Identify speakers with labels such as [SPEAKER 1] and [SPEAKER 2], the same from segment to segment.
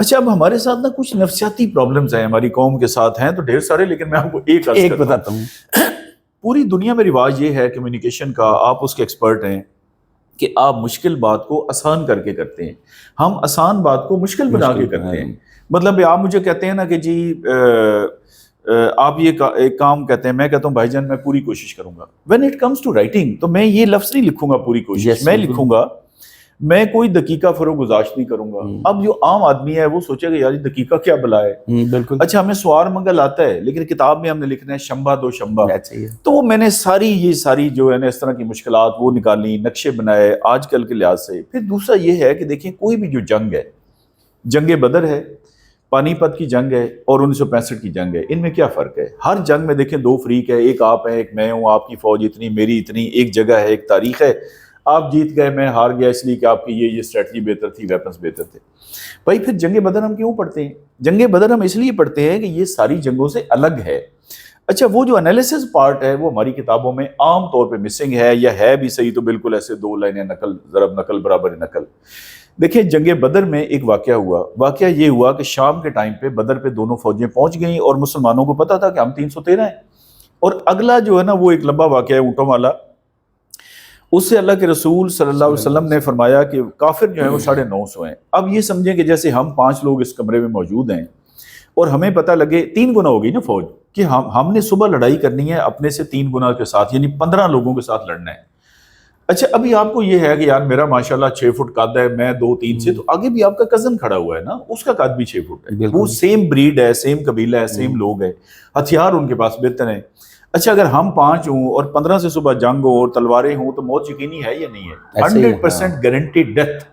[SPEAKER 1] اچھا اب ہمارے ساتھ نا کچھ نفسیاتی پرابلمز ہیں ہماری قوم کے ساتھ ہیں تو ڈھیر سارے، لیکن میں آپ کو ایک
[SPEAKER 2] بتاتا ہوں.
[SPEAKER 1] پوری دنیا میں رواج یہ ہے کمیونیکیشن کا، آپ اس کے ایکسپرٹ ہیں، کہ آپ مشکل بات کو آسان کر کے کرتے ہیں، ہم آسان بات کو مشکل بنا کے کرتے ہیں. مطلب آپ مجھے کہتے ہیں نا کہ جی آپ یہ ایک کام کہتے ہیں، میں کہتا ہوں بھائی جان میں پوری کوشش کروں گا. When it comes to writing تو میں یہ لفظ نہیں لکھوں گا پوری کوشش، میں لکھوں گا میں کوئی دقیقہ فروغ گزاشت نہیں کروں گا. اب جو عام آدمی ہے وہ سوچے گا یار دقیقہ کیا بلا ہے.
[SPEAKER 2] بالکل.
[SPEAKER 1] اچھا ہمیں سوار منگل آتا ہے لیکن کتاب میں ہم نے لکھنا ہے شمبا دو شمبا. تو میں نے یہ ساری جو ہے نا اس طرح کی مشکلات وہ نکالی، نقشے بنائے آج کل کے لحاظ سے. پھر دوسرا یہ ہے کہ دیکھیں کوئی بھی جو جنگ ہے، جنگ بدر ہے، پانی پت کی جنگ ہے اور 1965 کی جنگ ہے، ان میں کیا فرق ہے؟ ہر جنگ میں دیکھیں دو فریق ہے، ایک آپ ہیں ایک میں ہوں، آپ کی فوج اتنی میری اتنی، ایک جگہ ہے ایک تاریخ ہے. آپ جیت گئے میں ہار گیا اس لیے کہ آپ کی یہ اسٹریٹجی بہتر تھی، ویپنز بہتر تھے. بھائی پھر جنگ بدر ہم کیوں پڑھتے ہیں؟ جنگ بدر ہم اس لیے پڑھتے ہیں کہ یہ ساری جنگوں سے الگ ہے. اچھا وہ جو انالیسس پارٹ ہے وہ ہماری کتابوں میں عام طور پہ مسنگ ہے، یا ہے بھی صحیح تو بالکل ایسے دو لائنیں نقل ضرب نقل برابر نقل. دیکھیں جنگ بدر میں ایک واقعہ ہوا. واقعہ یہ ہوا کہ شام کے ٹائم پہ بدر پہ دونوں فوجیں پہنچ گئیں اور مسلمانوں کو پتا تھا کہ ہم 313 ہیں. اور اگلا جو ہے نا وہ ایک لمبا واقعہ ہے اونٹوں والا. اس سے اللہ کے رسول صلی اللہ علیہ وسلم نے فرمایا کہ کافر جو ہیں وہ 950 ہیں. اب یہ سمجھیں کہ جیسے ہم 5 لوگ اس کمرے میں موجود ہیں اور ہمیں پتہ لگے 3 گنا ہو گئی نا فوج، کہ ہم نے صبح لڑائی کرنی ہے اپنے سے 3 گنا کے ساتھ، یعنی 15 لوگوں کے ساتھ لڑنا ہے. اچھا ابھی آپ کو یہ ہے کہ یار میرا ماشاءاللہ 6 فٹ قد ہے، میں 2-3 سے، تو آگے بھی آپ کا کزن کھڑا ہوا ہے نا، اس کا قد بھی 6 فٹ ہے، وہ سیم بریڈ ہے، سیم قبیلہ ہے، سیم لوگ ہیں، ہتھیار ان کے پاس بہتر ہیں. اچھا اگر ہم 5 ہوں اور 15 سے صبح جنگ ہو اور تلواریں ہوں تو موت یقینی ہے یا نہیں ہے؟ 100% گارنٹی ڈیتھ.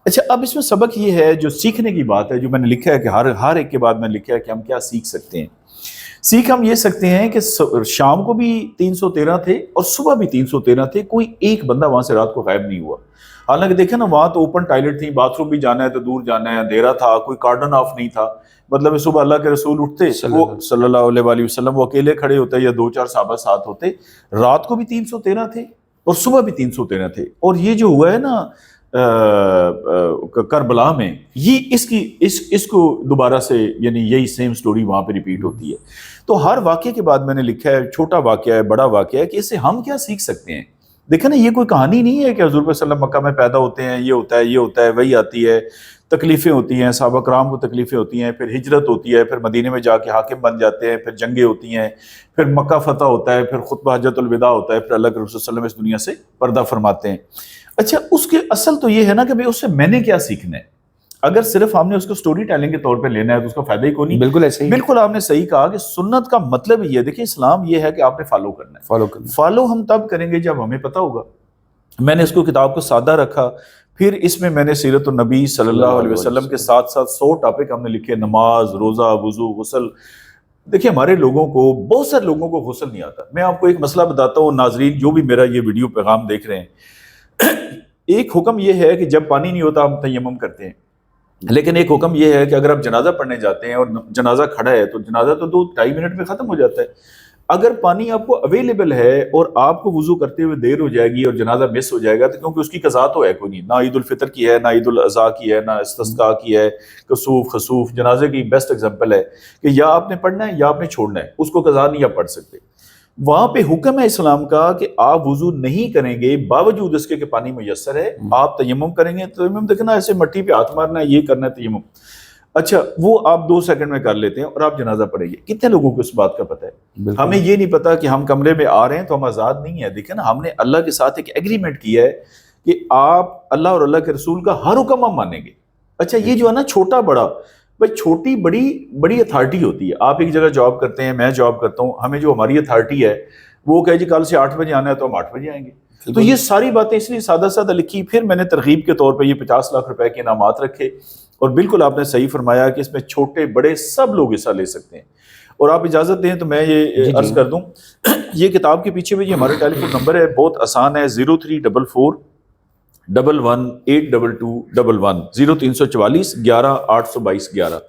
[SPEAKER 1] اچھا اب اس میں سبق یہ ہے جو سیکھنے کی بات ہے، جو میں نے لکھا ہے کہ ہر ایک کے بعد میں نے لکھا ہے کہ ہم کیا سیکھ سکتے ہیں. سیکھ ہم یہ سکتے ہیں کہ شام کو بھی 313 تھے اور صبح بھی 313 تھے، کوئی ایک بندہ وہاں سے رات کو غائب نہیں ہوا. حالانکہ دیکھیں نا وہاں تو اوپن ٹائلٹ تھی، باتھ روم بھی جانا ہے تو دور جانا ہے، اندھیرا تھا، کوئی کارڈن آف نہیں تھا. مطلب صبح اللہ کے رسول اٹھتے وہ صلی اللہ علیہ وآلہ وسلم، وہ اکیلے کھڑے ہوتے یا 2-4 صحابہ ساتھ ہوتے. رات کو بھی 313 تھے اور صبح بھی 313 تھے. اور یہ جو ہوا ہے نا کربلا میں، یہ اس کو دوبارہ سے یعنی یہی سیم سٹوری وہاں پہ ریپیٹ ہوتی ہے. تو ہر واقعے کے بعد میں نے لکھا ہے، چھوٹا واقعہ ہے بڑا واقعہ ہے، کہ اس سے ہم کیا سیکھ سکتے ہیں. دیکھیں نا یہ کوئی کہانی نہیں ہے کہ حضور صلی اللہ علیہ وسلم مکہ میں پیدا ہوتے ہیں، یہ ہوتا ہے وہی آتی ہے، تکلیفیں ہوتی ہیں، صحابہ کرام کو تکلیفیں ہوتی ہیں، پھر ہجرت ہوتی ہے، پھر مدینے میں جا کے حاکم بن جاتے ہیں، پھر جنگیں ہوتی ہیں، پھر مکہ فتح ہوتا ہے، پھر خطبہ حجۃ الوداع ہوتا ہے، پھر اللہ کے رسول صلی اللہ علیہ وسلم اس دنیا سے پردہ فرماتے ہیں. اچھا اس کے اصل تو یہ ہے نا کہ بھئی اس سے میں نے کیا سیکھنا ہے. اگر صرف ہم نے اس کو سٹوری ٹیلنگ کے طور پہ لینا ہے تو اس کا فائدہ ہی کوئی نہیں.
[SPEAKER 2] بالکل ایسے ہی،
[SPEAKER 1] بالکل آپ نے صحیح کہا کہ سنت کا مطلب یہ ہے. دیکھیں اسلام یہ ہے کہ آپ نے فالو کرنا ہے. فالو ہم تب کریں گے جب ہمیں پتہ ہوگا. میں نے اس کو کتاب کو سادہ رکھا، پھر اس میں نے سیرت النبی صلی اللہ علیہ وسلم کے ساتھ 100 ٹاپک ہم نے لکھے، نماز، روزہ، وضو، غسل. دیکھیں ہمارے لوگوں کو، بہت سارے لوگوں کو غسل نہیں آتا. میں آپ کو ایک مسئلہ بتاتا ہوں، ناظرین جو بھی میرا یہ ویڈیو پیغام دیکھ رہے ہیں، ایک حکم یہ ہے کہ جب پانی نہیں ہوتا ہم تیمم کرتے ہیں، لیکن ایک حکم یہ ہے کہ اگر آپ جنازہ پڑھنے جاتے ہیں اور جنازہ کھڑا ہے تو جنازہ تو 2-2.5 منٹ میں ختم ہو جاتا ہے. اگر پانی آپ کو اویلیبل ہے اور آپ کو وضو کرتے ہوئے دیر ہو جائے گی اور جنازہ مس ہو جائے گا، تو کیونکہ اس کی قضا تو ہے کوئی نہیں، نہ عید الفطر کی ہے، نہ عید الاضحیٰ کی ہے، نہ استسقاء کی ہے، کسوف خسوف. جنازے کی بیسٹ ایگزامپل ہے کہ یا آپ نے پڑھنا ہے یا آپ نے چھوڑنا ہے، اس کو قضا نہیں آپ پڑھ سکتے. وہاں پہ حکم ہے اسلام کا کہ آپ وضو نہیں کریں گے باوجود اس کے کہ پانی میسر ہے، آپ تیمم کریں گے. تیمم دیکھنا ایسے مٹی پہ ہاتھ مارنا ہے، یہ کرنا ہے تیمم. اچھا وہ آپ 2 سیکنڈ میں کر لیتے ہیں اور آپ جنازہ پڑھیں گے. کتنے لوگوں کو اس بات کا پتہ ہے؟ ہمیں یہ نہیں پتا کہ ہم کمرے میں آ رہے ہیں تو ہم آزاد نہیں ہیں. دیکھیں نا ہم نے اللہ کے ساتھ ایک ایگریمنٹ کیا ہے کہ آپ اللہ اور اللہ کے رسول کا ہر حکم ہم مانیں گے. اچھا یہ جو ہے نا چھوٹا بڑا، بھائی چھوٹی بڑی اتھارٹی ہوتی ہے. آپ ایک جگہ جاب کرتے ہیں، میں جاب کرتا ہوں، ہمیں جو ہماری اتھارٹی ہے وہ کہے جی کل سے 8 بجے آنا ہے تو ہم 8 بجے آئیں گے. تو یہ ساری باتیں اس لیے سادہ سادہ لکھی. پھر میں نے ترغیب کے طور پہ یہ 50 لاکھ روپے کے انعامات رکھے، اور بالکل آپ نے صحیح فرمایا کہ اس میں چھوٹے بڑے سب لوگ حصہ لے سکتے ہیں. اور آپ اجازت دیں تو میں یہ عرض کر دوں، یہ کتاب کے پیچھے بھی یہ ہمارا ٹیلی فون نمبر ہے، بہت آسان ہے، 0344 118221 0344 11 822 11.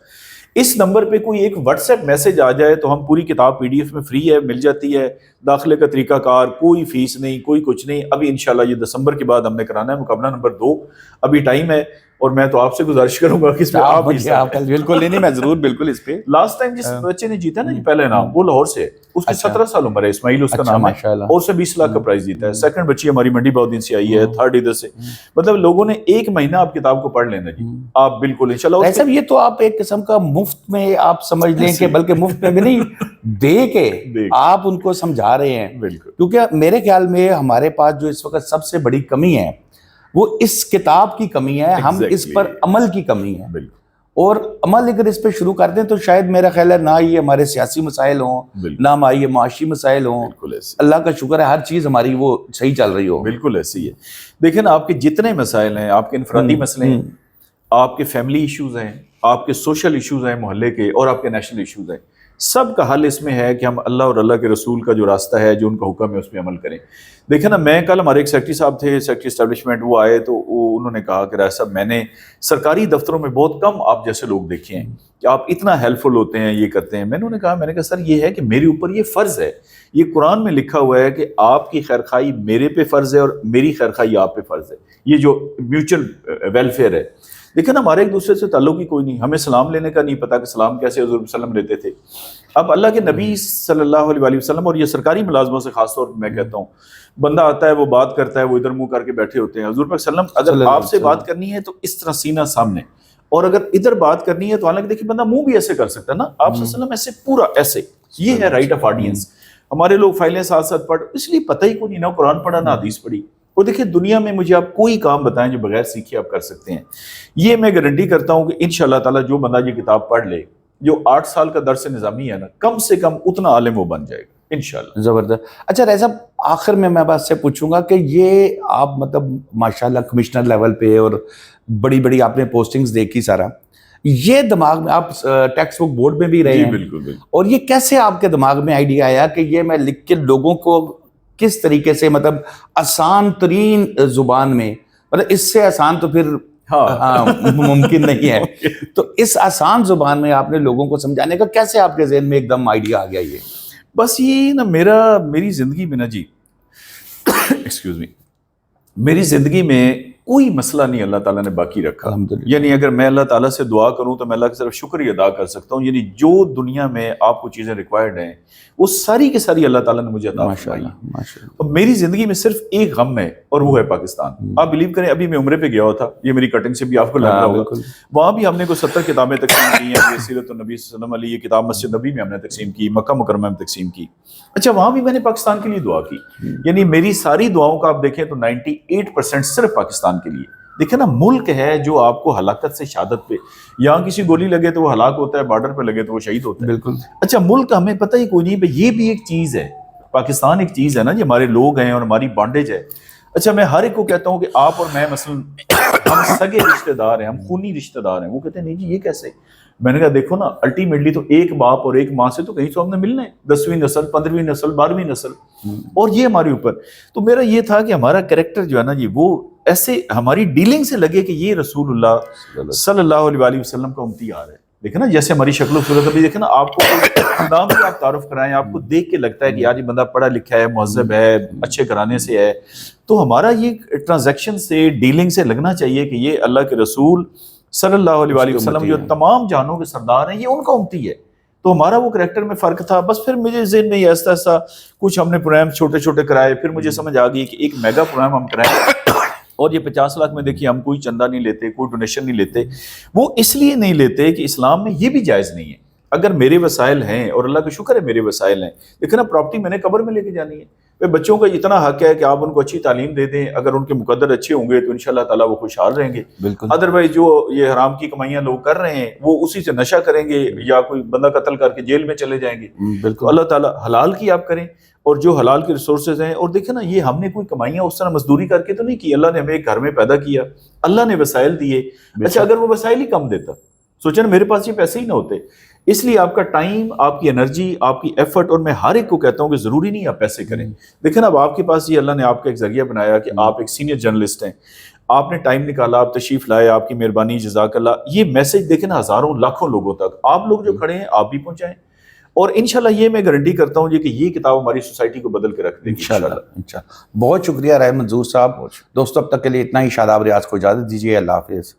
[SPEAKER 1] اس نمبر پہ کوئی ایک واٹس ایپ میسج آ جائے تو ہم پوری کتاب PDF میں فری ہے، مل جاتی ہے. داخلے کا طریقہ کار، کوئی فیس نہیں، کوئی کچھ نہیں. ابھی انشاءاللہ یہ دسمبر کے بعد ہم نے کرانا ہے مقابلہ نمبر 2، ابھی ٹائم ہے. اور میں تو آپ سے گزارش کروں گا کہ اس میں آپ
[SPEAKER 2] بالکل نہیں میں ضرور بالکل اس پہ.
[SPEAKER 1] لاسٹ ٹائم جس بچے نے جیتا نا جی پہلا انعام وہ لاہور سے ہے, اس کی 17 سال عمر ہے, اسماعیل اس کا نام ہے, اور سے 20 لاکھ کا پرائز جیتا ہے. سیکنڈ بچی ہماری منڈی بہودین سے آئی ہے, تھرڈ ادھر سے. مطلب لوگوں نے ایک مہینہ آپ کتاب کو پڑھ لینا جی, آپ بالکل انشاءاللہ.
[SPEAKER 2] صاحب یہ تو آپ ایک قسم کا مفت میں آپ سمجھ لیں کہ بلکہ مفت میں بھی نہیں دے کے آپ ان کو سمجھا رہے ہیں, کیونکہ میرے خیال میں ہمارے پاس جو اس وقت سب سے بڑی کمی ہے وہ اس کتاب کی کمی ہے, ہم اس پر عمل کی کمی ہے. اور عمل اگر اس پہ شروع کر دیں تو شاید میرا خیال ہے نہ یہ ہمارے سیاسی مسائل ہوں, نہ ہمارے یہ معاشی مسائل ہوں. اللہ کا شکر ہے ہر چیز ہماری وہ صحیح چل رہی ہو.
[SPEAKER 1] بالکل ایسی ہے. دیکھیں نا آپ کے جتنے مسائل ہیں, آپ کے انفرادی مسئلے ہیں, آپ کے فیملی ایشوز ہیں, آپ کے سوشل ایشوز ہیں محلے کے, اور آپ کے نیشنل ایشوز ہیں, سب کا حل اس میں ہے کہ ہم اللہ اور اللہ کے رسول کا جو راستہ ہے, جو ان کا حکم ہے, اس پہ عمل کریں. دیکھیں نا میں کل ہمارے ایک سیکرٹری صاحب تھے, سیکرٹری اسٹیبلشمنٹ, وہ آئے تو انہوں نے کہا کہ راج صاحب میں نے سرکاری دفتروں میں بہت کم آپ جیسے لوگ دیکھے ہیں کہ آپ اتنا ہیلپ فل ہوتے ہیں, یہ کرتے ہیں. میں نے کہا سر یہ ہے کہ میرے اوپر یہ فرض ہے, یہ قرآن میں لکھا ہوا ہے کہ آپ کی خیرخواہی میرے پہ فرض ہے اور میری خیرخواہی آپ پہ فرض ہے, یہ جو میوچل ویلفیئر ہے. دیکھیں نا ہمارے ایک دوسرے سے تعلق ہی کوئی نہیں, ہمیں سلام لینے کا نہیں پتا کہ سلام کیسے حضور صلی اللہ علیہ وسلم لیتے تھے. اب اللہ کے نبی صلی اللہ علیہ وسلم, اور یہ سرکاری ملازموں سے خاص طور پر میں کہتا ہوں, بندہ آتا ہے وہ بات کرتا ہے, وہ ادھر منہ کر کے بیٹھے ہوتے ہیں. حضور صلی اللہ علیہ وسلم اگر آپ سے بات کرنی ہے تو اس طرح سینہ سامنے, اور اگر ادھر بات کرنی ہے تو حالانکہ دیکھیں بندہ منہ بھی ایسے کر سکتا ہے نا, آپ صلی اللہ علیہ وسلم ایسے پورا ایسے, یہ ہے رائٹ آف آڈینس. ہمارے لوگ فائلیں ساتھ ساتھ پڑھ, اس لیے پتہ ہی کوئی نہیں, نہ قرآن پڑھا نہ حدیث پڑھی. اور دیکھیں دنیا میں مجھے آپ کوئی کام بتائیں جو بغیر سیکھے آپ کر سکتے ہیں. یہ میں گارنٹی کرتا ہوں کہ انشاءاللہ تعالیٰ جو بندہ یہ کتاب پڑھ لے, جو 8 سال کا درس نظامی ہے نا, کم سے کم اتنا عالم وہ بن جائے گا انشاءاللہ.
[SPEAKER 2] زبردست. اچھا رائے صاحب آخر میں بات سے پوچھوں گا کہ یہ آپ مطلب ماشاءاللہ کمشنر لیول پہ اور بڑی بڑی آپ نے پوسٹنگز دیکھی سارا, یہ دماغ میں آپ ٹیکسٹ بک بورڈ میں بھی رہے ہیں,
[SPEAKER 1] بالکل,
[SPEAKER 2] اور یہ کیسے آپ کے دماغ میں آئیڈیا آیا کہ یہ میں لکھ کے لوگوں کو کس طریقے سے, مطلب آسان ترین زبان میں, مطلب اس سے آسان تو پھر ممکن نہیں ہے, تو اس آسان زبان میں آپ نے لوگوں کو سمجھانے کا کیسے آپ کے ذہن میں ایک دم آئیڈیا آ گیا؟ یہ
[SPEAKER 1] بس یہ نا میری زندگی میں نا جی ایکسکیوز می, میری زندگی میں کوئی مسئلہ نہیں اللہ تعالیٰ نے باقی رکھا. یعنی اگر میں اللہ تعالیٰ سے دعا کروں تو میں اللہ کی طرف شکریہ ادا کر سکتا ہوں. یعنی جو دنیا میں آپ کو چیزیں ریکوائرڈ ہیں وہ ساری کی ساری اللہ تعالیٰ نے مجھے عطا فرمائی. اور میری زندگی میں صرف ایک غم ہے اور وہ ہے پاکستان. آپ بلیو کریں ابھی میں عمرے پہ گیا ہوا تھا, یہ میری کٹنگ سے بھی آپ کو لگ رہا ہوگا, وہاں بھی ہم نے کوئی 70 کتابیں تقسیم کی ہیں. سیرت النبی صلی اللہ علیہ وسلم, یہ کتاب مسجد نبی میں ہم نے تقسیم کی, مکہ مکرمہ میں تقسیم کی. اچھا وہاں بھی میں نے پاکستان کے لیے دعا کی. یعنی میری ساری دعاؤں کا آپ دیکھیں تو 98% صرف پاکستان کے لیے. دیکھیں نا ملک ہے جو آپ کو ہلاکت سے شہادت پہ, یہاں کسی گولی لگے تو وہ ہلاک ہوتا ہے, بارڈر پہ لگے تو وہ شہید ہوتا ہے. بالکل. اچھا ملک ہمیں پتہ ہی کوئی نہیں, یہ بھی ایک چیز ہے, پاکستان ایک چیز ہے نا, یہ ہمارے لوگ ہیں اور ہماری بانڈیج ہے. اچھا میں ہر ایک کو کہتا ہوں کہ آپ اور میں مثلا ہم سگے رشتہ دار ہیں, ہم خونی رشتہ دار ہیں. وہ کہتے ہیں نہیں جی یہ کیسے؟ میں نے کہا دیکھو نا الٹیمیٹلی تو ایک باپ اور ایک ماں سے تو کہیں تو ہم نے ملنا ہے, 10ویں نسل, 15ویں نسل, 12ویں نسل, اور یہ ہمارے اوپر. تو میرا یہ تھا کہ ہمارا کریکٹر جو ہے نا جی وہ ایسے ہماری ڈیلنگ سے لگے کہ یہ رسول اللہ صلی اللہ علیہ وسلم کا امتی آ رہا ہے. دیکھیں نا جیسے ہماری شکل و صورت, ابھی دیکھیں نا آپ کو نام بھی آپ تعارف کرائیں, آپ کو دیکھ کے لگتا ہے کہ یار یہ بندہ پڑھا لکھا ہے, مہذب ہے, اچھے گھرانے سے ہے. تو ہمارا یہ ٹرانزیکشن سے ڈیلنگ سے لگنا چاہیے کہ یہ اللہ کے رسول صلی اللہ علیہ وسلم جو تمام جہانوں کے سردار ہیں, یہ ان کا امتی ہے. تو ہمارا وہ کریکٹر میں فرق تھا. بس پھر مجھے ذہن میں ایسا ایسا کچھ ہم نے پروگرام چھوٹے چھوٹے کرائے, پھر مجھے سمجھ آ گئی کہ ایک میگا پروگرام ہم کرائیں, اور یہ 50 لاکھ میں دیکھیے ہم کوئی چندہ نہیں لیتے, کوئی ڈونیشن نہیں لیتے. وہ اس لیے نہیں لیتے کہ اسلام میں یہ بھی جائز نہیں ہے. اگر میرے وسائل ہیں, اور اللہ کا شکر ہے میرے وسائل ہیں, دیکھیں نا پراپرٹی میں نے قبر میں لے کے جانی ہے. بچوں کا اتنا حق ہے کہ آپ ان کو اچھی تعلیم دے دیں, اگر ان کے مقدر اچھے ہوں گے تو انشاءاللہ تعالیٰ وہ خوشحال رہیں گے. ادروائز جو یہ حرام کی کمائیاں لوگ کر رہے ہیں وہ اسی سے نشہ کریں گے, یا کوئی بندہ قتل کر کے جیل میں چلے جائیں گے. بالکل. اللہ تعالیٰ حلال کی آپ کریں, اور جو حلال کے ریسورسز ہیں. اور دیکھیں نا یہ ہم نے کوئی کمائیاں اس طرح مزدوری کر کے تو نہیں کی, اللہ نے ہمیں ایک گھر میں پیدا کیا, اللہ نے وسائل دیے. اچھا اگر وہ وسائل ہی کم دیتا, سوچیں میرے پاس یہ پیسے ہی نہ ہوتے. اس لیے آپ کا ٹائم, آپ کی انرجی, آپ کی ایفرٹ, اور میں ہر ایک کو کہتا ہوں کہ ضروری نہیں آپ پیسے کریں. دیکھیں نا اب آپ کے پاس یہ اللہ نے آپ کا ایک ذریعہ بنایا کہ آپ ایک سینئر جرنلسٹ ہیں, آپ نے ٹائم نکالا, آپ تشریف لائے, آپ کی مہربانی, جزاک اللہ. یہ میسج دیکھیں نا ہزاروں لاکھوں لوگوں تک آپ لوگ جو کھڑے ہیں آپ بھی پہنچائیں, اور انشاءاللہ یہ میں گارنٹی کرتا ہوں کہ یہ کتاب ہماری سوسائٹی کو بدل کے رکھ دے گی انشاءاللہ.
[SPEAKER 2] بہت شکریہ رائے منظور صاحب. دوستوں اب تک کے لیے اتنا ہی. شاداب ریاض کو اجازت دیجیے. اللہ حافظ.